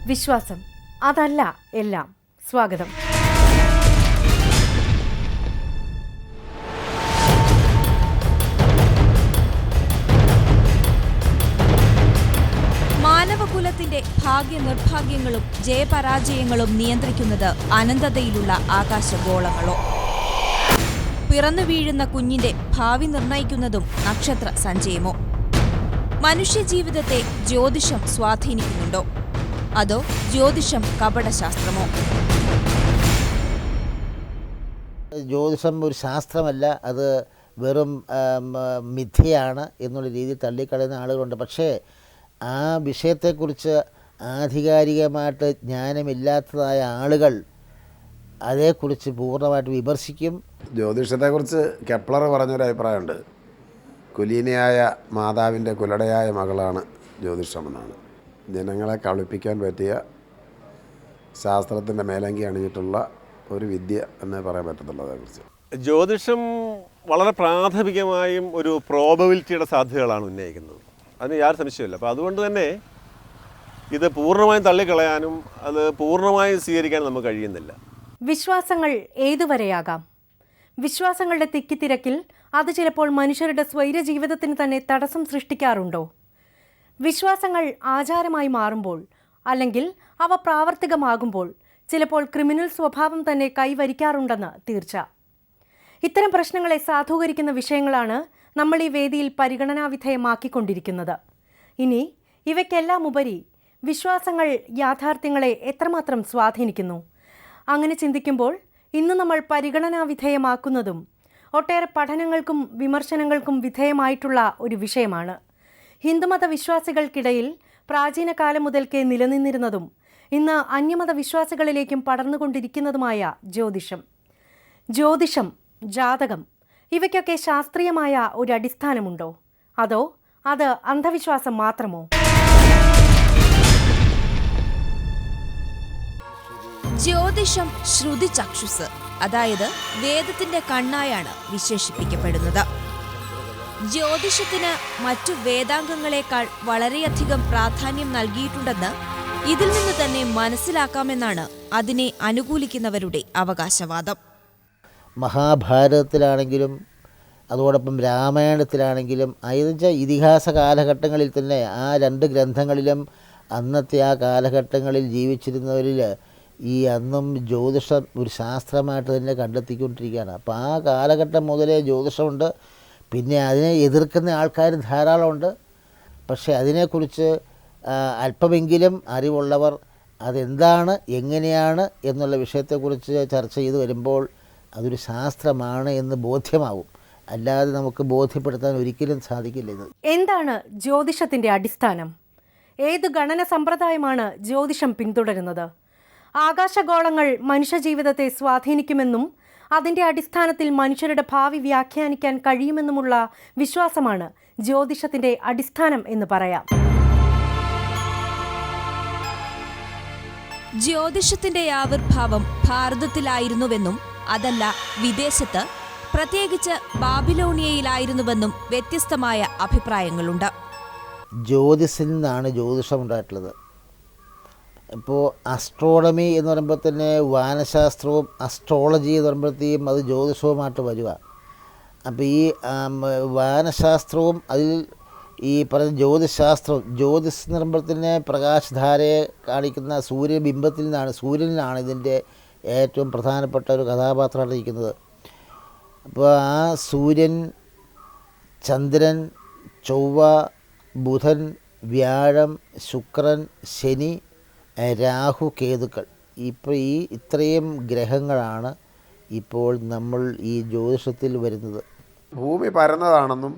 വിശ്വാസം അതല്ല എല്ലാം. സ്വാഗതം. മാനവകുലത്തിന്റെ ഭാഗ്യനിർഭാഗ്യങ്ങളും ജയപരാജയങ്ങളും നിയന്ത്രിക്കുന്നത് അനന്തതയിലുള്ള ആകാശഗോളങ്ങളോ? പിറന്നു വീഴുന്ന കുഞ്ഞിന്റെ ഭാവി നിർണയിക്കുന്നതും നക്ഷത്ര സഞ്ചയമോ? മനുഷ്യജീവിതത്തെ ജ്യോതിഷം സ്വാധീനിക്കുന്നുണ്ടോ? അതോ ജ്യോതിഷം കപടശാസ്ത്രമോ? ജ്യോതിഷം ഒരു ശാസ്ത്രമല്ല, അത് വെറും മിഥ്യയാണ് എന്നുള്ള രീതിയിൽ തള്ളിക്കളയുന്ന ആളുകളുണ്ട്. പക്ഷേ ആ വിഷയത്തെക്കുറിച്ച് ആധികാരികമായിട്ട് ജ്ഞാനമില്ലാത്തതായ ആളുകൾ അതേക്കുറിച്ച് പൂർണ്ണമായിട്ട് വിമർശിക്കും. ജ്യോതിഷത്തെക്കുറിച്ച് കെപ്ലർ പറഞ്ഞൊരു അഭിപ്രായമുണ്ട്. കുലീനയായ മാതാവിൻ്റെ കുലടയായ മകളാണ് ജ്യോതിഷമെന്നാണ്. ജനങ്ങളെ കളിപ്പിക്കാൻ പറ്റിയ ശാസ്ത്രത്തിൻ്റെ മേലങ്കി അണിഞ്ഞിട്ടുള്ള ഒരു വിദ്യ എന്നേ പറയാൻ പറ്റത്തുള്ളൂ അതേക്കുറിച്ച്. ജ്യോതിഷം വളരെ പ്രാഥമികമായും ഒരു പ്രോബബിലിറ്റിയുടെ സാധ്യതകളാണ് ഉന്നയിക്കുന്നത്. അതിന് യാതൊരു സംശയമില്ല. അപ്പോൾ അതുകൊണ്ട് തന്നെ ഇത് പൂർണ്ണമായും തള്ളിക്കളയാനും അത് പൂർണ്ണമായും സ്വീകരിക്കാനും നമുക്ക് കഴിയുന്നില്ല. വിശ്വാസങ്ങൾ ഏതുവരെയാകാം? വിശ്വാസങ്ങളുടെ തിക്കിത്തിരക്കിൽ അത് ചിലപ്പോൾ മനുഷ്യരുടെ സ്വൈര ജീവിതത്തിന് തന്നെ തടസ്സം സൃഷ്ടിക്കാറുണ്ടോ? വിശ്വാസങ്ങൾ ആചാരമായി മാറുമ്പോൾ അല്ലെങ്കിൽ അവ പ്രാവർത്തികമാകുമ്പോൾ ചിലപ്പോൾ ക്രിമിനൽ സ്വഭാവം തന്നെ കൈവരിക്കാറുണ്ടെന്ന് തീർച്ച. ഇത്തരം പ്രശ്നങ്ങളെ സാധൂകരിക്കുന്ന വിഷയങ്ങളാണ് നമ്മൾ ഈ വേദിയിൽ പരിഗണനാവിധേയമാക്കിക്കൊണ്ടിരിക്കുന്നത്. ഇനി ഇവയ്ക്കെല്ലാം ഉപരി വിശ്വാസങ്ങൾ യാഥാർത്ഥ്യങ്ങളെ എത്രമാത്രം സ്വാധീനിക്കുന്നു? അങ്ങനെ ചിന്തിക്കുമ്പോൾ ഇന്ന് നമ്മൾ പരിഗണനാവിധേയമാക്കുന്നതും ഒട്ടേറെ പഠനങ്ങൾക്കും വിമർശനങ്ങൾക്കും വിധേയമായിട്ടുള്ള ഒരു വിഷയമാണ്. ഹിന്ദുമത വിശ്വാസികൾക്കിടയിൽ പ്രാചീന കാലം മുതൽക്കേ നിലനിന്നിരുന്നതും ഇന്ന് അന്യമത വിശ്വാസികളിലേക്കും പടർന്നുകൊണ്ടിരിക്കുന്നതുമായ ജ്യോതിഷം. ജ്യോതിഷം, ജാതകം ഇവയ്ക്കൊക്കെ ശാസ്ത്രീയമായ ഒരു അടിസ്ഥാനമുണ്ടോ? അതോ അത് അന്ധവിശ്വാസം മാത്രമോ? ജ്യോതിഷം ശ്രുതിചക്ഷുസ്, അതായത് വേദത്തിന്റെ കണ്ണായാണ് വിശേഷിപ്പിക്കപ്പെടുന്നത്. ജ്യോതിഷത്തിന് മറ്റു വേദാംഗങ്ങളെക്കാൾ വളരെയധികം പ്രാധാന്യം നൽകിയിട്ടുണ്ടെന്ന് ഇതിൽ നിന്ന് തന്നെ മനസ്സിലാക്കാമെന്നാണ് അതിനെ അനുകൂലിക്കുന്നവരുടെ അവകാശവാദം. മഹാഭാരതത്തിലാണെങ്കിലും അതോടൊപ്പം രാമായണത്തിലാണെങ്കിലും അതെന്നുവെച്ചാൽ ഇതിഹാസ കാലഘട്ടങ്ങളിൽ തന്നെ ആ രണ്ട് ഗ്രന്ഥങ്ങളിലും അന്നത്തെ ആ കാലഘട്ടങ്ങളിൽ ജീവിച്ചിരുന്നവരിൽ ഈ അന്നും ജ്യോതിഷം ഒരു ശാസ്ത്രമായിട്ട് തന്നെ കണ്ടെത്തിക്കൊണ്ടിരിക്കുകയാണ്. അപ്പോൾ ആ കാലഘട്ടം മുതലേ ജ്യോതിഷമുണ്ട്. പിന്നെ അതിനെ എതിർക്കുന്ന ആൾക്കാർ ധാരാളമുണ്ട്. പക്ഷേ അതിനെക്കുറിച്ച് അല്പമെങ്കിലും അറിവുള്ളവർ അതെന്താണ്, എങ്ങനെയാണ് എന്നുള്ള വിഷയത്തെക്കുറിച്ച് ചർച്ച ചെയ്ത് വരുമ്പോൾ അതൊരു ശാസ്ത്രമാണ് എന്ന് ബോധ്യമാവും. അല്ലാതെ നമുക്ക് ബോധ്യപ്പെടുത്താൻ ഒരിക്കലും സാധിക്കില്ല. ഇത് എന്താണ് ജ്യോതിഷത്തിൻ്റെ അടിസ്ഥാനം? ഏത് ഗണന സമ്പ്രദായമാണ് ജ്യോതിഷം പിന്തുടരുന്നത്? ആകാശഗോളങ്ങൾ മനുഷ്യജീവിതത്തെ സ്വാധീനിക്കുമെന്നും അതിൻ്റെ അടിസ്ഥാനത്തിൽ മനുഷ്യരുടെ ഭാവി വ്യാഖ്യാനിക്കാൻ കഴിയുമെന്നുമുള്ള വിശ്വാസമാണ് ജ്യോതിഷത്തിൻ്റെ അടിസ്ഥാനം എന്ന് പറയാം. ജ്യോതിഷത്തിന്റെ ആവിർഭാവം ഭാരതത്തിലായിരുന്നുവെന്നും അതല്ല വിദേശത്ത്, പ്രത്യേകിച്ച് ബാബിലോണിയയിലായിരുന്നുവെന്നും വ്യത്യസ്തമായ അഭിപ്രായങ്ങളുണ്ട്. ജ്യോതിസിൽ നിന്നാണ് ജ്യോതിഷം ഉണ്ടായിട്ടുള്ളത്. ഇപ്പോൾ അസ്ട്രോണമി എന്ന് പറയുമ്പോൾ തന്നെ വാനശാസ്ത്രവും അസ്ട്രോളജി എന്ന് പറയുമ്പോഴത്തേക്കും അത് ജ്യോതിഷവുമായിട്ട് വരിക. അപ്പോൾ ഈ വാനശാസ്ത്രവും അതിൽ ഈ പറഞ്ഞ ജ്യോതിശാസ്ത്രവും, ജ്യോതിസ് എന്ന് പറയുമ്പോൾ തന്നെ പ്രകാശധാരയെ കാണിക്കുന്ന സൂര്യബിംബത്തിൽ നിന്നാണ്, സൂര്യനിലാണ് ഇതിൻ്റെ ഏറ്റവും പ്രധാനപ്പെട്ട ഒരു കഥാപാത്രമായിട്ട് ഇരിക്കുന്നത്. അപ്പോൾ ആ സൂര്യൻ, ചന്ദ്രൻ, ചൊവ്വ, ബുധൻ, വ്യാഴം, ശുക്രൻ, ശനി, രാഹു, കേതുക്കൾ, ഇപ്പോൾ ഈ ഇത്രയും ഗ്രഹങ്ങളാണ് ഇപ്പോൾ നമ്മൾ ഈ ജ്യോതിഷത്തിൽ വരുന്നത്. ഭൂമി പരന്നതാണെന്നും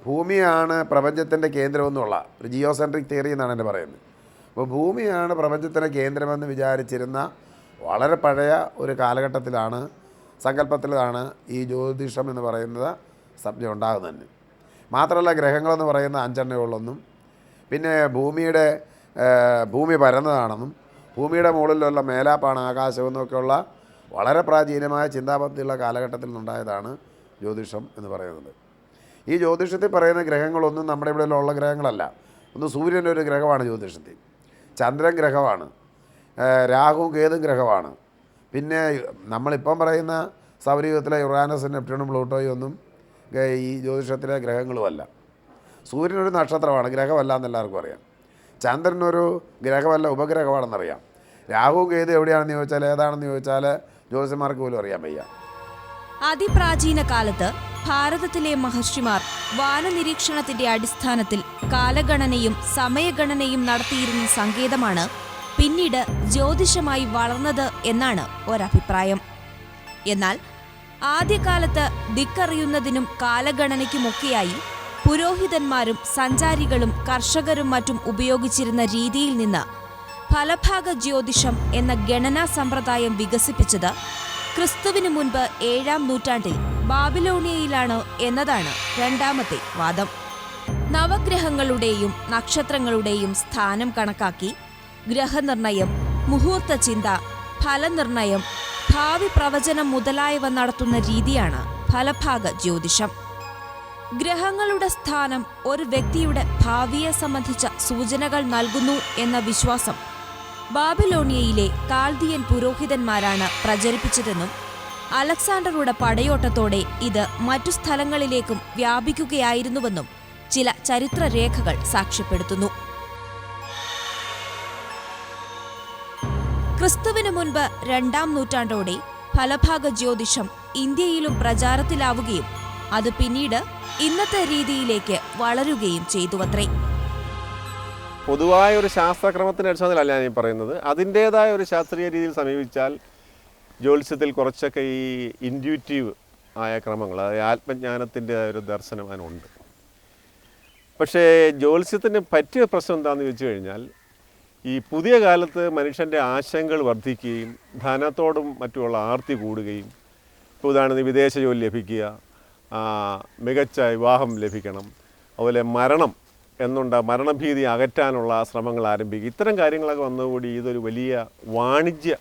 ഭൂമിയാണ് പ്രപഞ്ചത്തിൻ്റെ കേന്ദ്രമെന്നുള്ള ഒരു ജിയോസെൻട്രിക് തിയറി എന്നാണ് എൻ്റെ പറയുന്നത്. അപ്പോൾ ഭൂമിയാണ് പ്രപഞ്ചത്തിൻ്റെ കേന്ദ്രമെന്ന് വിചാരിച്ചിരുന്ന വളരെ പഴയ ഒരു കാലഘട്ടത്തിലാണ്, സങ്കല്പത്തിലാണ് ഈ ജ്യോതിഷം എന്ന് പറയുന്നത് സംജ്ഞ ഉണ്ടാകുന്നത് തന്നെ. മാത്രമല്ല ഗ്രഹങ്ങളെന്ന് പറയുന്ന 5 ഉള്ളെന്നും, പിന്നെ ഭൂമി പരന്നതാണെന്നും ഭൂമിയുടെ മുകളിലുള്ള മേലാപ്പാണ് ആകാശമെന്നൊക്കെയുള്ള വളരെ പ്രാചീനമായ ചിന്താപത്തിയുള്ള കാലഘട്ടത്തിൽ നിന്നുണ്ടായതാണ് ജ്യോതിഷം എന്ന് പറയുന്നത്. ഈ ജ്യോതിഷത്തിൽ പറയുന്ന ഗ്രഹങ്ങളൊന്നും നമ്മുടെ ഇവിടെയുള്ള ഗ്രഹങ്ങളല്ല. ഒന്ന് സൂര്യൻ്റെ ഒരു ഗ്രഹമാണ് ജ്യോതിഷത്തിൽ. ചന്ദ്രൻ ഗ്രഹമാണ്, രാഹുവും കേതും ഗ്രഹമാണ്. പിന്നെ നമ്മളിപ്പം പറയുന്ന സൗരയൂഥത്തിലെ യുറാനസും നെപ്റ്റ്യൂണും പ്ലൂട്ടോയും ഒന്നും ഈ ജ്യോതിഷത്തിലെ ഗ്രഹങ്ങളുമല്ല. സൂര്യനൊരു നക്ഷത്രമാണ്, ഗ്രഹമല്ല എന്ന് എല്ലാവർക്കും അറിയാം. ചന്ദ്രനൊരു ഗ്രഹമല്ല, ഉപഗ്രഹമാണെന്നറിയാം. രാഹുവും കേതു എവിടെയാണെന്ന് ചോദിച്ചാൽ, ഏതാണെന്ന് ചോദിച്ചാൽ ജ്യോതിഷന്മാർക്ക് പോലും അറിയാൻ വയ്യ. അതിപ്രാചീന കാലത്ത് ഭാരതത്തിലെ മഹർഷിമാർ വാനനിരീക്ഷണത്തിന്റെ അടിസ്ഥാനത്തിൽ കാലഗണനയും സമയഗണനയും നടത്തിയിരുന്ന സങ്കേതമാണ് പിന്നീട് ജ്യോതിഷമായി വളർന്നത് എന്നാണ് ഒരഭിപ്രായം. എന്നാൽ ആദ്യകാലത്ത് ദിക്കറിയുന്നതിനും കാലഗണനയ്ക്കുമൊക്കെയായി പുരോഹിതന്മാരും സഞ്ചാരികളും കർഷകരും മറ്റും ഉപയോഗിച്ചിരുന്ന രീതിയിൽ നിന്ന് ഫലഭാഗ ജ്യോതിഷം എന്ന ഗണനാ സമ്പ്രദായം വികസിപ്പിച്ചത് ക്രിസ്തുവിനു മുൻപ് 7-ാം നൂറ്റാണ്ടിൽ ബാബിലോണിയയിലാണ് എന്നതാണ് രണ്ടാമത്തെ വാദം. നവഗ്രഹങ്ങളുടെയും നക്ഷത്രങ്ങളുടെയും സ്ഥാനം കണക്കാക്കി ഗ്രഹനിർണയം, മുഹൂർത്ത ചിന്ത, ഫലനിർണയം, ഭാവി പ്രവചനം മുതലായവ നടത്തുന്ന രീതിയാണ് ഫലഭാഗ ജ്യോതിഷം. ഗ്രഹങ്ങളുടെ സ്ഥാനം ഒരു വ്യക്തിയുടെ ഭാവിയെ സംബന്ധിച്ച സൂചനകൾ നൽകുന്നു എന്ന വിശ്വാസം ബാബിലോണിയയിലെ കാൽദിയൻ പുരോഹിതന്മാരാണ് പ്രചരിപ്പിച്ചതെന്നും അലക്സാണ്ടറുടെ പടയോട്ടത്തോടെ ഇത് മറ്റു സ്ഥലങ്ങളിലേക്കും വ്യാപിക്കുകയായിരുന്നുവെന്നും ചില ചരിത്രരേഖകൾ സാക്ഷ്യപ്പെടുത്തുന്നു. ക്രിസ്തുവിനു മുൻപ് 2-ാം നൂറ്റാണ്ടോടെ ഫലഭാഗ ജ്യോതിഷം ഇന്ത്യയിലും പ്രചാരത്തിലാവുകയും അത് പിന്നീട് ഇന്നത്തെ രീതിയിലേക്ക് വളരുകയും ചെയ്തുവത്രേ. പൊതുവായ ഒരു ശാസ്ത്രക്രമത്തിൻ്റെ അടിസ്ഥാനത്തിലല്ല ഞാൻ പറയുന്നത്. അതിൻ്റേതായ ഒരു ശാസ്ത്രീയ രീതിയിൽ സമീപിച്ചാൽ ജ്യോത്സ്യത്തിൽ കുറച്ചൊക്കെ ഈ ഇൻറ്റ്യൂറ്റീവ് ആയ ക്രമങ്ങൾ, അതായത് ആത്മജ്ഞാനത്തിൻ്റെ ഒരു ദർശനം അതിനുണ്ട്. പക്ഷേ ജ്യോത്സ്യത്തിന് പറ്റിയ പ്രശ്നം എന്താണെന്ന് ചോദിച്ചു കഴിഞ്ഞാൽ, ഈ പുതിയ കാലത്ത് മനുഷ്യൻ്റെ ആശങ്കകൾ വർദ്ധിക്കുകയും ധനത്തോടും മറ്റുമുള്ള ആർത്തി കൂടുകയും, ഇപ്പോൾ ഉദാഹരണത്തിന് വിദേശ ജോലി ലഭിക്കുക, മികച്ച വിവാഹം ലഭിക്കണം, അതുപോലെ മരണം മരണഭീതി അകറ്റാനുള്ള ശ്രമങ്ങൾ ആരംഭിക്കുക. ഇത്തരം കാര്യങ്ങളൊക്കെ വന്നതുകൂടി ഇതൊരു വലിയ വാണിജ്യ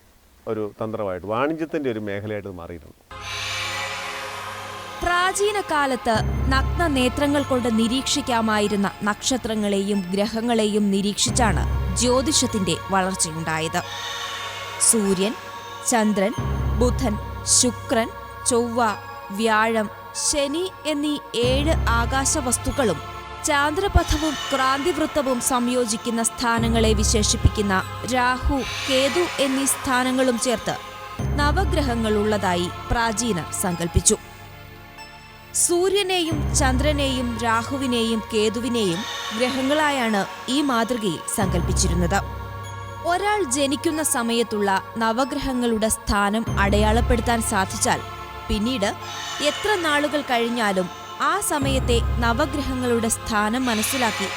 ഒരു തന്ത്രമായിട്ട്, വാണിജ്യത്തിൻ്റെ ഒരു മേഖലയായിട്ട് മാറിയിട്ടുണ്ട്. പ്രാചീന കാലത്ത് നഗ്ന നേത്രങ്ങൾ കൊണ്ട് നിരീക്ഷിക്കാമായിരുന്ന നക്ഷത്രങ്ങളെയും ഗ്രഹങ്ങളെയും നിരീക്ഷിച്ചാണ് ജ്യോതിഷത്തിന്റെ വളർച്ചയുണ്ടായത്. സൂര്യൻ, ചന്ദ്രൻ, ബുധൻ, ശുക്രൻ, ചൊവ്വ, വ്യാഴം, ശനി എന്നീ 7 ആകാശവസ്തുക്കളും ചാന്ദ്രപഥവും ക്രാന്തിവൃത്തവും സംയോജിക്കുന്ന സ്ഥാനങ്ങളെ വിശേഷിപ്പിക്കുന്ന രാഹു, കേതു എന്നീ സ്ഥാനങ്ങളും ചേർത്ത് നവഗ്രഹങ്ങളുള്ളതായി പ്രാചീനർ സങ്കല്പിച്ചു. സൂര്യനെയും ചന്ദ്രനെയും രാഹുവിനെയും കേതുവിനെയും ഗ്രഹങ്ങളായാണ് ഈ മാതൃകയിൽ സങ്കല്പിച്ചിരുന്നത്. ഒരാൾ ജനിക്കുന്ന സമയത്തുള്ള നവഗ്രഹങ്ങളുടെ സ്ഥാനം അടയാളപ്പെടുത്താൻ സാധിച്ചാൽ പിന്നീട് എത്ര നാളുകൾ കഴിഞ്ഞാലും ആ സമയത്തെ നവഗ്രഹങ്ങളുടെ സ്ഥാനം മനസ്സിലാക്കി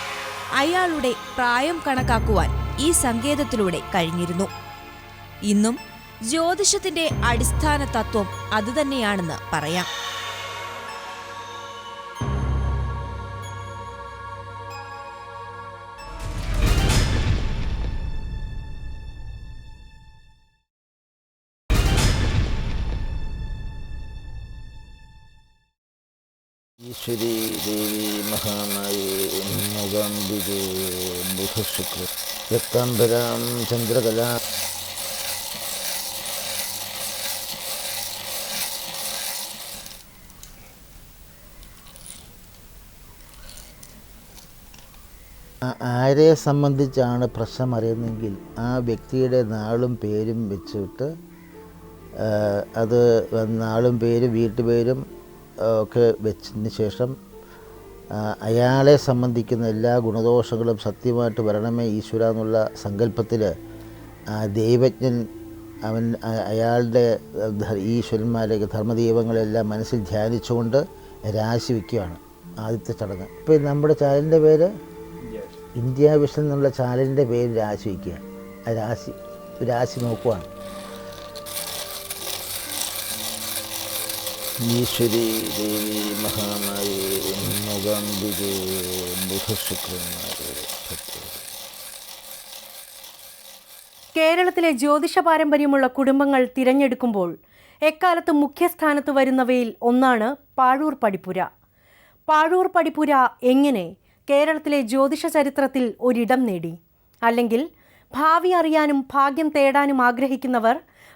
അയാളുടെ പ്രായം കണക്കാക്കുവാൻ ഈ സങ്കേതത്തിലൂടെ കഴിഞ്ഞിരുന്നു. ഇന്നും ജ്യോതിഷത്തിന്റെ അടിസ്ഥാന തത്വം അതുതന്നെയാണെന്ന് പറയാം. ഈശ്വരി ദേവി മഹാമായി മൂകാംബികേ ബുധശുക്ര രക്താംബരാം ചന്ദ്രകല. ആരെ സംബന്ധിച്ചാണ് പ്രശ്നം അറിയുന്നതെങ്കിൽ ആ വ്യക്തിയുടെ നാളും പേരും വെച്ചിട്ട് അത് നാളും പേരും വീട്ടുപേരും ഒക്കെ വെച്ചതിന് ശേഷം അയാളെ സംബന്ധിക്കുന്ന എല്ലാ ഗുണദോഷങ്ങളും സത്യമായിട്ട് വരണമേ ഈശ്വര എന്നുള്ള സങ്കല്പത്തിൽ ദൈവജ്ഞൻ അയാളുടെ ഈശ്വരന്മാരെ ധർമ്മദൈവങ്ങളെല്ലാം മനസ്സിൽ ധ്യാനിച്ചുകൊണ്ട് രാശി വയ്ക്കുകയാണ് ആദ്യത്തെ ചടങ്ങ്. ഇപ്പോൾ നമ്മുടെ ചാനലിൻ്റെ പേര് ഇന്ത്യ വിഷൻ എന്നുള്ള ചാനലിൻ്റെ പേര് രാശി വയ്ക്കുക. ആ രാശി നോക്കുവാണ്. ഈശ്വരി ദേവി മഹാമായി മൂകാംബികേ ബുധശുക്രന്മാരെ. കേരളത്തിലെ ജ്യോതിഷ പാരമ്പര്യമുള്ള കുടുംബങ്ങൾ തിരഞ്ഞെടുക്കുമ്പോൾ എക്കാലത്തും മുഖ്യസ്ഥാനത്ത് വരുന്നവയിൽ ഒന്നാണ് പാഴൂർ പടിപ്പുര. പാഴൂർ പടിപ്പുര എങ്ങനെ കേരളത്തിലെ ജ്യോതിഷ ചരിത്രത്തിൽ ഒരിടം നേടി? അല്ലെങ്കിൽ ഭാവി അറിയാനും ഭാഗ്യം തേടാനും ആഗ്രഹിക്കുന്നവർ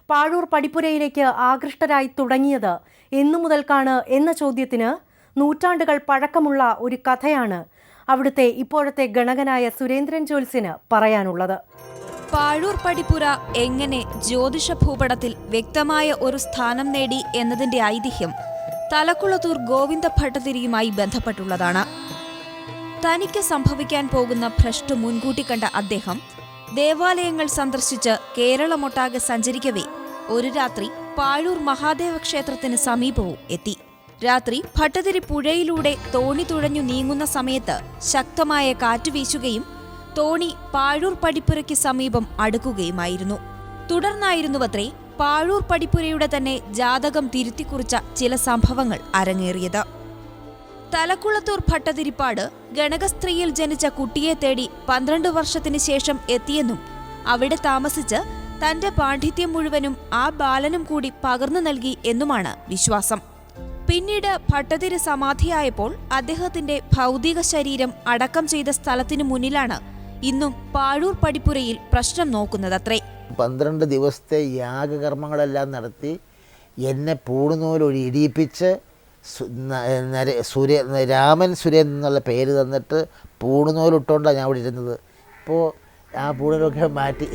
പാഴൂർ പടിപ്പുരയിലേക്ക് ആകൃഷ്ടരായി തുടങ്ങിയത് എന്നു മുതൽക്കാണ് എന്ന ചോദ്യത്തിന് നൂറ്റാണ്ടുകൾ പഴക്കമുള്ള ഒരു കഥയാണ് അവിടുത്തെ ഇപ്പോഴത്തെ ഗണകനായ സുരേന്ദ്രൻ ജ്യോത്സ്യന് പറയാനുള്ളത്. പാഴൂർ പടിപ്പുര എങ്ങനെ ജ്യോതിഷ ഭൂപടത്തിൽ വ്യക്തമായ ഒരു സ്ഥാനം നേടി എന്നതിന്റെ ഐതിഹ്യം തലക്കുളത്തൂർ ഗോവിന്ദ ഭട്ടതിരിയുമായി ബന്ധപ്പെട്ടുള്ളതാണ്. തനിക്ക് സംഭവിക്കാൻ പോകുന്ന ഭ്രഷ്ട് മുൻകൂട്ടി കണ്ട അദ്ദേഹം ദേവാലയങ്ങൾ സന്ദർശിച്ച് കേരളമൊട്ടാകെ സഞ്ചരിക്കവേ ഒരു രാത്രി പാഴൂർ മഹാദേവ ക്ഷേത്രത്തിന് സമീപവും എത്തി. രാത്രി ഭട്ടതിരി പുഴയിലൂടെ തോണി തുഴഞ്ഞു നീങ്ങുന്ന സമയത്ത് ശക്തമായ കാറ്റ് വീശുകയും തോണി പാഴൂർ പടിപ്പുരയ്ക്ക് സമീപം അടുക്കുകയുമായിരുന്നു. തുടർന്നായിരുന്നുവത്രേ പാഴൂർ പടിപ്പുരയുടെ തന്നെ ജാതകം തിരുത്തിക്കുറിച്ച ചില സംഭവങ്ങൾ അരങ്ങേറിയത്. തലക്കുളത്തൂർ ഭട്ടതിരിപ്പാട് ഗണകസ്ത്രീയിൽ ജനിച്ച കുട്ടിയെ തേടി 12 വർഷത്തിന് ശേഷം എത്തിയെന്നും അവിടെ താമസിച്ച് തന്റെ പാണ്ഡിത്യം മുഴുവനും ആ ബാലനും കൂടി പകർന്നു നൽകി എന്നുമാണ് വിശ്വാസം. പിന്നീട് ഭട്ടതിരി സമാധിയായപ്പോൾ അദ്ദേഹത്തിന്റെ ഭൗതിക ശരീരം അടക്കം ചെയ്ത സ്ഥലത്തിനു മുന്നിലാണ് ഇന്നും പാഴൂർ പടിപ്പുരയിൽ പ്രശ്നം നോക്കുന്നതത്രേ. 12 ദിവസത്തെ യാഗകർമ്മങ്ങളെല്ലാം നടത്തി എന്നെ പൂടുന്നൂലൊഴി ഇടിയിപ്പിച്ച് രാമൻ സുരേൻ എന്നുള്ള പേര് തന്നിട്ട് പൂടുന്നൂലിട്ടുകൊണ്ടാണ് ഞാൻ ഇവിടെ ഇരുന്നത്. ഇപ്പോൾ ആ പൂടലൊക്കെ മാറ്റി.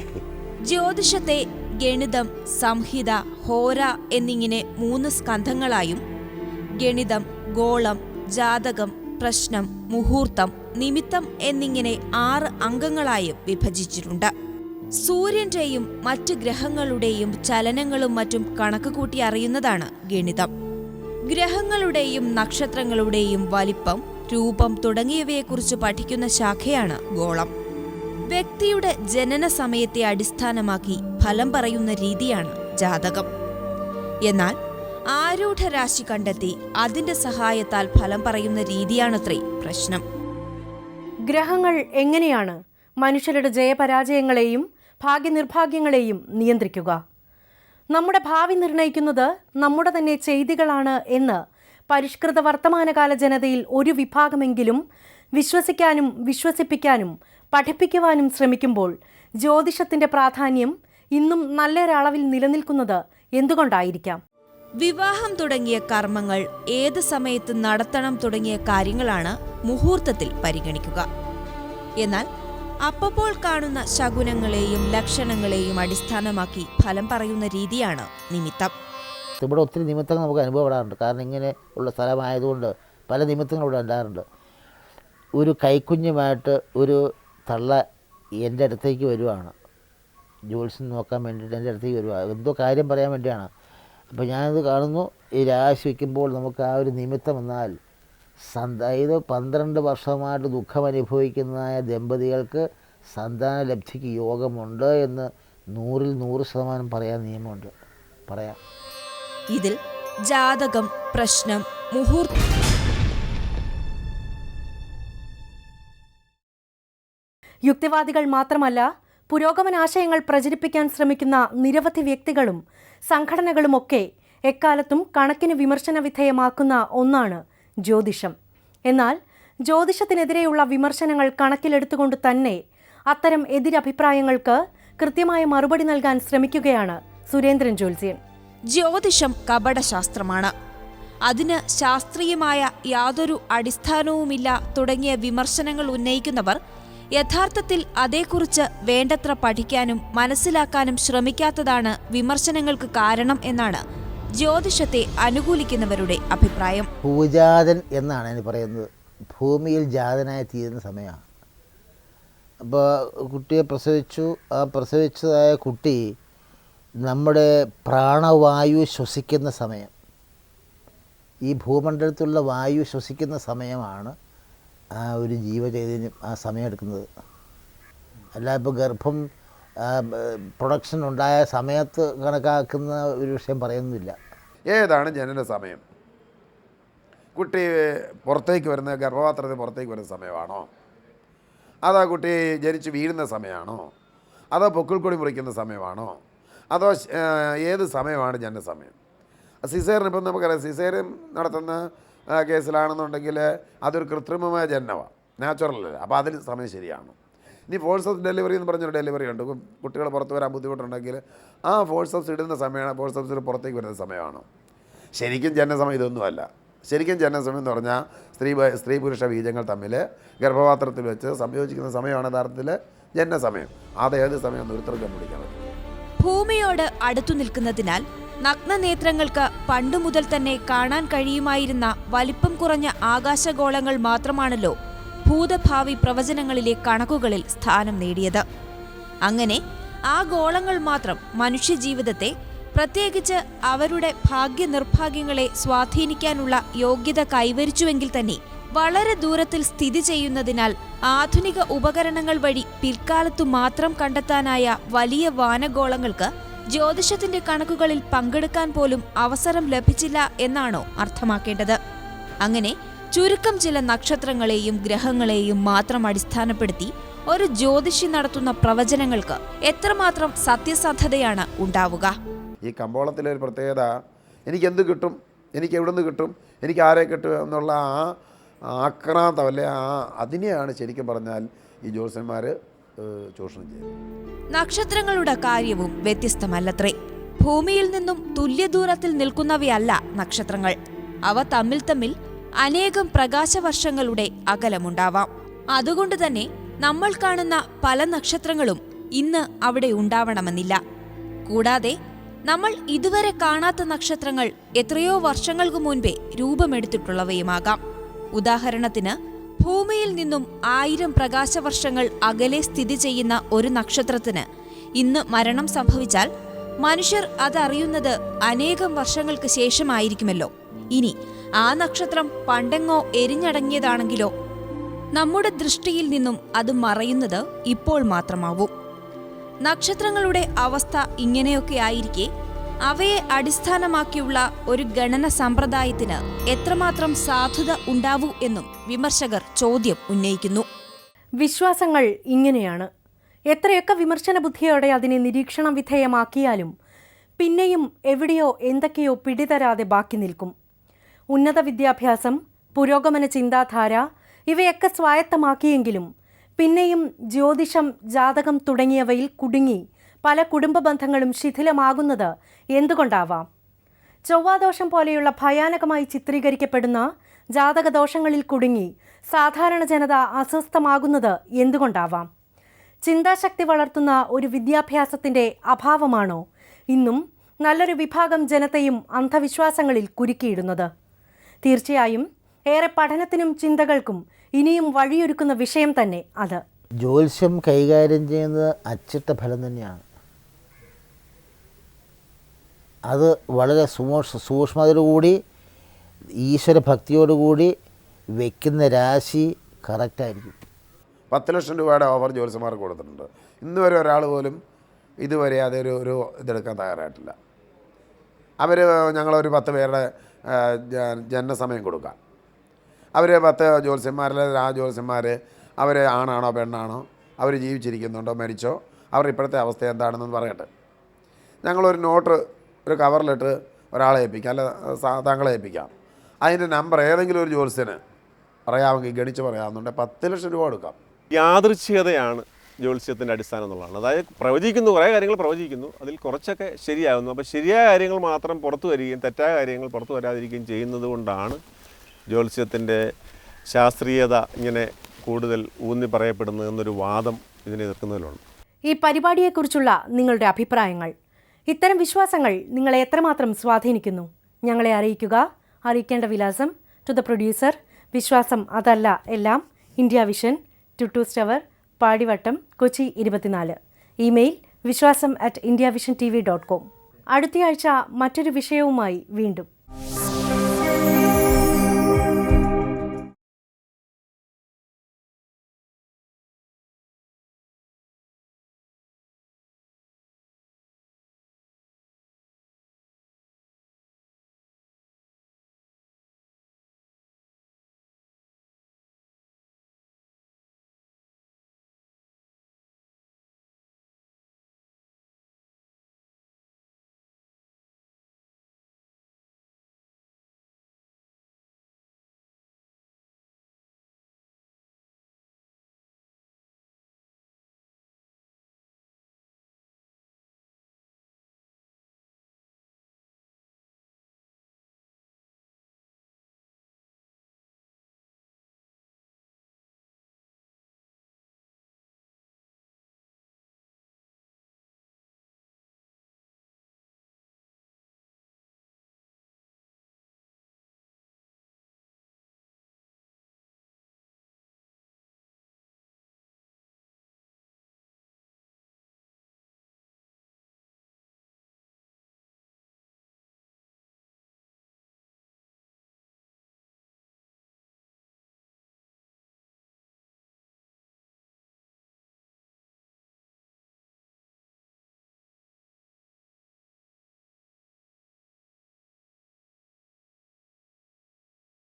ജ്യോതിഷത്തെ ഗണിതം, സംഹിത, ഹോര എന്നിങ്ങനെ 3 സ്കന്ധങ്ങളായും ഗണിതം, ഗോളം, ജാതകം, പ്രശ്നം, മുഹൂർത്തം, നിമിത്തം എന്നിങ്ങനെ 6 അംഗങ്ങളായും വിഭജിച്ചിട്ടുണ്ട്. സൂര്യന്റെയും മറ്റ് ഗ്രഹങ്ങളുടെയും ചലനങ്ങളും മറ്റും കണക്കുകൂട്ടി അറിയുന്നതാണ് ഗണിതം. ഗ്രഹങ്ങളുടെയും നക്ഷത്രങ്ങളുടെയും വലിപ്പം, രൂപം തുടങ്ങിയവയെക്കുറിച്ച് പഠിക്കുന്ന ശാഖയാണ് ഗോളം. വ്യക്തിയുടെ ജനന സമയത്തെ അടിസ്ഥാനമാക്കി ഫലം പറയുന്ന രീതിയാണ് ജാതകം. എന്നാൽ ആരൂഢരാശി കണ്ടെത്തി അതിന്റെ സഹായത്താൽ ഫലം പറയുന്ന രീതിയാണത്രേ പ്രശ്നം. ഗ്രഹങ്ങൾ എങ്ങനെയാണ് മനുഷ്യരുടെ ജയപരാജയങ്ങളെയും ഭാഗ്യനിർഭാഗ്യങ്ങളെയും നിയന്ത്രിക്കുക? നമ്മുടെ ഭാവി നിർണയിക്കുന്നത് നമ്മുടെ തന്നെ ചെയ്തികളാണ് എന്ന് പരിഷ്കൃത വർത്തമാനകാല ജനതയിൽ ഒരു വിഭാഗമെങ്കിലും വിശ്വസിക്കാനും വിശ്വസിപ്പിക്കാനും പഠിപ്പിക്കുവാനും ശ്രമിക്കുമ്പോൾ ജ്യോതിഷത്തിന്റെ പ്രാധാന്യം ഇന്നും നല്ലൊരളവിൽ നിലനിൽക്കുന്നത് എന്തുകൊണ്ടായിരിക്കാം? വിവാഹം തുടങ്ങിയ കർമ്മങ്ങൾ ഏത് സമയത്ത് നടത്തണം തുടങ്ങിയ കാര്യങ്ങളാണ് മുഹൂർത്തത്തിൽ പരിഗണിക്കുക. എന്നാൽ അപ്പോൾ കാണുന്ന ശകുനങ്ങളെയും ലക്ഷണങ്ങളെയും അടിസ്ഥാനമാക്കി ഫലം പറയുന്ന രീതിയാണ് നിമിത്തം. ഇവിടെ ഒത്തിരി നിമിത്തങ്ങൾ നമുക്ക് അനുഭവപ്പെടാറുണ്ട്. കാരണം ഇങ്ങനെ ഉള്ള സ്ഥലമായതുകൊണ്ട് പല നിമിത്തങ്ങളും ഇവിടെ ഉണ്ടാകാറുണ്ട്. ഒരു കൈക്കുഞ്ഞുമായിട്ട് ഒരു തള്ള എൻ്റെ അടുത്തേക്ക് വരുവാണ്, ജ്യോത്സ്യം നോക്കാൻ വേണ്ടിയിട്ട് എൻ്റെ അടുത്തേക്ക് വരുവാണ്, എന്തോ കാര്യം പറയാൻ വേണ്ടിയാണ്. അപ്പോൾ ഞാനത് കാണുന്നു. ഈ രാശി വയ്ക്കുമ്പോൾ നമുക്ക് ആ ഒരു നിമിത്തം എന്നാൽ അതായത് 12 വർഷമായിട്ട് ദുഃഖം അനുഭവിക്കുന്നതായ ദമ്പതികൾക്ക് സന്താന ലബ്ധിക്ക് യോഗമുണ്ട് എന്ന് 100% പറയാൻ നിയമമുണ്ട്. പറയാം. ഇതിൽ ജാതകം, പ്രശ്നം, മുഹൂർത്തം യുക്തിവാദികൾ മാത്രമല്ല, പുരോഗമനാശയങ്ങൾ പ്രചരിപ്പിക്കാൻ ശ്രമിക്കുന്ന നിരവധി വ്യക്തികളും സംഘടനകളുമൊക്കെ എക്കാലത്തും കണക്കിന് വിമർശന വിധേയമാക്കുന്ന ഒന്നാണ് ജ്യോതിഷം. എന്നാൽ ജ്യോതിഷത്തിനെതിരെയുള്ള വിമർശനങ്ങൾ കണക്കിലെടുത്തുകൊണ്ട് തന്നെ അത്തരം എതിരഭിപ്രായങ്ങൾക്ക് കൃത്യമായ മറുപടി നൽകാൻ ശ്രമിക്കുകയാണ് സുരേന്ദ്രൻ ജ്യോത്സ്യൻ. ജ്യോതിഷം കപടശാസ്ത്രമാണ്, അതിന് ശാസ്ത്രീയമായ യാതൊരു അടിസ്ഥാനവുമില്ല തുടങ്ങിയ വിമർശനങ്ങൾ ഉന്നയിക്കുന്നവർ യഥാർത്ഥത്തിൽ അതേക്കുറിച്ച് വേണ്ടത്ര പഠിക്കാനും മനസ്സിലാക്കാനും ശ്രമിക്കാത്തതാണ് വിമർശനങ്ങൾക്ക് കാരണം എന്നാണ് ജ്യോതിഷത്തെ അനുകൂലിക്കുന്നവരുടെ അഭിപ്രായം. പൂജാതൻ എന്നാണ് അതിന് പറയുന്നത്. ഭൂമിയിൽ ജാതനായി തീരുന്ന സമയമാണ്. അപ്പോൾ കുട്ടിയെ പ്രസവിച്ചു. ആ പ്രസവിച്ചതായ കുട്ടി നമ്മുടെ പ്രാണവായു ശ്വസിക്കുന്ന സമയം, ഈ ഭൂമണ്ഡലത്തിലുള്ള വായു ശ്വസിക്കുന്ന സമയമാണ് ആ ഒരു ജീവചൈതന്യം ആ സമയം എടുക്കുന്നത്. അല്ല ഇപ്പോൾ ഗർഭം പ്രൊഡക്ഷൻ ഉണ്ടായ സമയത്ത് കണക്കാക്കുന്ന ഒരു വിഷയം പറയുന്നില്ല. ഏതാണ് ജനന സമയം? കുട്ടി പുറത്തേക്ക് വരുന്ന ഗർഭപാത്രത്തിൽ പുറത്തേക്ക് വരുന്ന സമയമാണോ? അതോ കുട്ടി ജനിച്ച് വീഴുന്ന സമയമാണോ? അതോ പൊക്കിൾക്കൊടി മുറിക്കുന്ന സമയമാണോ? അതോ ഏത് സമയമാണ് ജനന സമയം? സിസേറിന് ഇപ്പം നമുക്കറിയാം, സിസേറിയൻ നടത്തുന്ന കേസിലാണെന്നുണ്ടെങ്കിൽ അതൊരു കൃത്രിമമായ ജനനമാണ്, നാച്ചുറൽ അല്ല. അപ്പോൾ അതിൽ സമയം ശരിയാണ്. ഇനി ഫോഴ്സ് ഓഫ് ഡെലിവറി എന്ന് പറഞ്ഞൊരു ഡെലിവറി ഉണ്ട്. കുട്ടികൾ പുറത്ത് വരാൻ ബുദ്ധിമുട്ടുണ്ടെങ്കിൽ ആ ഫോഴ്സ് ഓഫ് ഇടുന്ന സമയമാണ്, ഫോഴ്സ് ഓഫ് പുറത്തേക്ക് വരുന്ന സമയമാണ്. ശരിക്കും ജനനസമയം ഇതൊന്നുമല്ല. ശരിക്കും ജനനസമയം എന്ന് പറഞ്ഞാൽ സ്ത്രീ പുരുഷ ബീജങ്ങൾ തമ്മിൽ ഗർഭപാത്രത്തിൽ വെച്ച് സംയോജിക്കുന്ന സമയമാണ് യഥാർത്ഥത്തിൽ ജനനസമയം. അത് ഏത് സമയം ഒരുത്തർ കണ്ടുപിടിക്കാൻ പറ്റും. ഭൂമിയോട് അടുത്തു നിൽക്കുന്നതിനാൽ നഗ്നനേത്രങ്ങൾക്ക് പണ്ടുമുതൽ തന്നെ കാണാൻ കഴിയുമായിരുന്ന വലിപ്പം കുറഞ്ഞ ആകാശഗോളങ്ങൾ മാത്രമാണല്ലോ ഭൂതഭാവി പ്രവചനങ്ങളിലെ കണക്കുകളിൽ സ്ഥാനം നേടിയത്. അങ്ങനെ ആ ഗോളങ്ങൾ മാത്രം മനുഷ്യജീവിതത്തെ, പ്രത്യേകിച്ച് അവരുടെ ഭാഗ്യനിർഭാഗ്യങ്ങളെ സ്വാധീനിക്കാനുള്ള യോഗ്യത കൈവരിച്ചുവെങ്കിൽ തന്നെ വളരെ ദൂരത്തിൽ സ്ഥിതി ചെയ്യുന്നതിനാൽ ആധുനിക ഉപകരണങ്ങൾ വഴി പിൽക്കാലത്തു മാത്രം കണ്ടെത്താനായ വലിയ വാനഗോളങ്ങൾക്ക് ജ്യോതിഷത്തിന്റെ കണക്കുകളിൽ പങ്കെടുക്കാൻ പോലും അവസരം ലഭിച്ചില്ല എന്നാണോ അർത്ഥമാക്കേണ്ടത്? അങ്ങനെ ചുരുക്കം ചില നക്ഷത്രങ്ങളെയും ഗ്രഹങ്ങളെയും മാത്രം അടിസ്ഥാനപ്പെടുത്തി ഒരു ജ്യോതിഷി നടത്തുന്ന പ്രവചനങ്ങൾക്ക് എത്രമാത്രം സത്യസന്ധതയാണ് ഉണ്ടാവുക? ഈ കമ്പോളത്തിലെ ഒരു പ്രത്യേകത, എനിക്കെന്ത് കിട്ടും, എനിക്ക് എവിടെ നിന്ന് കിട്ടും, എനിക്ക് ആരെ കിട്ടും എന്നുള്ള ആ ആക്രാന്തം അല്ലെ, അതിനെയാണ് ശരിക്കും പറഞ്ഞാൽ ഈ ജ്യോത്സ്യന്മാർ ചൂഷണം ചെയ്യുന്നത്. നക്ഷത്രങ്ങളുടെ കാര്യവും വ്യത്യസ്തമല്ലത്രേ. ഭൂമിയിൽ നിന്നും തുല്യദൂരത്തിൽ നിൽക്കുന്നവയല്ല നക്ഷത്രങ്ങൾ. അവ തമ്മിൽ അനേകം പ്രകാശവർഷങ്ങളുടെ അകലമുണ്ടാവാം. അതുകൊണ്ട് തന്നെ നമ്മൾ കാണുന്ന പല നക്ഷത്രങ്ങളും ഇന്ന് അവിടെ ഉണ്ടാവണമെന്നില്ല. കൂടാതെ നമ്മൾ ഇതുവരെ കാണാത്ത നക്ഷത്രങ്ങൾ എത്രയോ വർഷങ്ങൾക്ക് മുൻപേ രൂപമെടുത്തിട്ടുള്ളവയുമാകാം. ഉദാഹരണത്തിന്, ഭൂമിയിൽ നിന്നും 1000 പ്രകാശവർഷങ്ങൾ അകലെ സ്ഥിതി ചെയ്യുന്ന ഒരു നക്ഷത്രത്തിന് ഇന്ന് മരണം സംഭവിച്ചാൽ മനുഷ്യർ അതറിയുന്നത് അനേകം വർഷങ്ങൾക്ക് ശേഷമായിരിക്കുമല്ലോ. ഇനി ആ നക്ഷത്രം പണ്ടെങ്ങോ എരിഞ്ഞടങ്ങിയതാണെങ്കിലോ നമ്മുടെ ദൃഷ്ടിയിൽ നിന്നും അത് മറയുന്നത് ഇപ്പോൾ മാത്രമാവും. നക്ഷത്രങ്ങളുടെ അവസ്ഥ ഇങ്ങനെയൊക്കെ ആയിരിക്കെ അവയെ അടിസ്ഥാനമാക്കിയുള്ള ഒരു ഗണന സമ്പ്രദായത്തിന് എത്രമാത്രം സാധുത ഉണ്ടാവൂ എന്നും വിമർശകർ ചോദ്യം ഉന്നയിക്കുന്നു. വിശ്വാസങ്ങൾ ഇങ്ങനെയാണ്. എത്രയൊക്കെ വിമർശന ബുദ്ധിയോടെ അതിനെ നിരീക്ഷണ വിധേയമാക്കിയാലും പിന്നെയും എവിടെയോ എന്തൊക്കെയോ പിടിതരാതെ ബാക്കി നിൽക്കും. ഉന്നത വിദ്യാഭ്യാസം, പുരോഗമന ചിന്താധാര ഇവയൊക്കെ സ്വായത്തമാക്കിയെങ്കിലും പിന്നെയും ജ്യോതിഷം, ജാതകം തുടങ്ങിയവയിൽ കുടുങ്ങി പല കുടുംബ ബന്ധങ്ങളും ശിഥിലമാകുന്നത് എന്തുകൊണ്ടാവാം? ചൊവ്വാദോഷം പോലെയുള്ള ഭയാനകമായി ചിത്രീകരിക്കപ്പെടുന്ന ജാതകദോഷങ്ങളിൽ കുടുങ്ങി സാധാരണ ജനത അസ്വസ്ഥമാകുന്നത് എന്തുകൊണ്ടാവാം? ചിന്താശക്തി വളർത്തുന്ന ഒരു വിദ്യാഭ്യാസത്തിൻ്റെ അഭാവമാണോ ഇന്നും നല്ലൊരു വിഭാഗം ജനത്തെയും അന്ധവിശ്വാസങ്ങളിൽ കുരുക്കിയിടുന്നത്? തീർച്ചയായും ഏറെ പഠനത്തിനും ചിന്തകൾക്കും ഇനിയും വഴിയൊരുക്കുന്ന വിഷയം തന്നെ അത്. ജ്യോത്സ്യം കൈകാര്യം ചെയ്യുന്നത് അച്ചിട്ട ഫലം തന്നെയാണ്. അത് വളരെ സൂക്ഷ്മതയോടുകൂടി, ഈശ്വരഭക്തിയോടുകൂടി വയ്ക്കുന്ന രാശി കറക്റ്റായിരിക്കും. 10 ലക്ഷം രൂപയുടെ ഓഫർ ജ്യോത്സ്യന്മാർക്ക് കൊടുത്തിട്ടുണ്ട്. ഇന്ന് വരെ ഒരാൾ പോലും ഇതുവരെ അതൊരു ഇതെടുക്കാൻ തയ്യാറായിട്ടില്ല. അവർ ഞങ്ങളൊരു 10 പേരുടെ ജനനസമയം കൊടുക്കാം. അവർ 10 ജ്യോത്സ്യന്മാരിൽ ആ ജ്യോത്സ്യന്മാർ അവർ ആണാണോ പെണ്ണാണോ, അവർ ജീവിച്ചിരിക്കുന്നുണ്ടോ മരിച്ചോ, അവരുടെ ഇപ്പോഴത്തെ അവസ്ഥ എന്താണെന്ന് പറയട്ടെ. ഞങ്ങളൊരു നോട്ട് ഒരു കവറിലിട്ട് ഒരാളെ ഏൽപ്പിക്കാം, അല്ല താങ്കളെ ഏൽപ്പിക്കാം. അതിൻ്റെ നമ്പർ ഏതെങ്കിലും ഒരു ജ്യോത്സ്യന് പറയാമെങ്കിൽ ഗണിച്ച് പറയാമെന്നുണ്ടെങ്കിൽ 10 ലക്ഷം രൂപ കൊടുക്കാം. യാദൃച്ഛികതയാണ് ജ്യോത്സ്യത്തിൻ്റെ അടിസ്ഥാനം എന്നുള്ളതാണ്. അതായത് പ്രവചിക്കുന്നു, കുറേ കാര്യങ്ങൾ പ്രവചിക്കുന്നു, അതിൽ കുറച്ചൊക്കെ ശരിയാകുന്നു. അപ്പോൾ ശരിയായ കാര്യങ്ങൾ മാത്രം പുറത്തു വരികയും തെറ്റായ കാര്യങ്ങൾ പുറത്തു വരാതിരിക്കുകയും ചെയ്യുന്നത് കൊണ്ടാണ് ജ്യോത്സ്യത്തിൻ്റെ ശാസ്ത്രീയത ഇങ്ങനെ കൂടുതൽ ഊന്നി പറയപ്പെടുന്നത് എന്നൊരു വാദം ഇതിനെ എതിർക്കുന്നതിലുണ്ട്. ഈ പരിപാടിയെക്കുറിച്ചുള്ള നിങ്ങളുടെ അഭിപ്രായങ്ങൾ, ഇത്തരം വിശ്വാസങ്ങൾ നിങ്ങളെ എത്രമാത്രം സ്വാധീനിക്കുന്നു? ഞങ്ങളെ അറിയിക്കുക. അറിയിക്കേണ്ട വിലാസം: ടു ദ പ്രൊഡ്യൂസർ, വിശ്വാസം അതല്ല എല്ലാം, India vision, 22 tower, Padivattom, Kochi 24. Email വിശ്വാസം@indiavisiontv.com. അടുത്തയാഴ്ച മറ്റൊരു വിഷയവുമായി വീണ്ടും.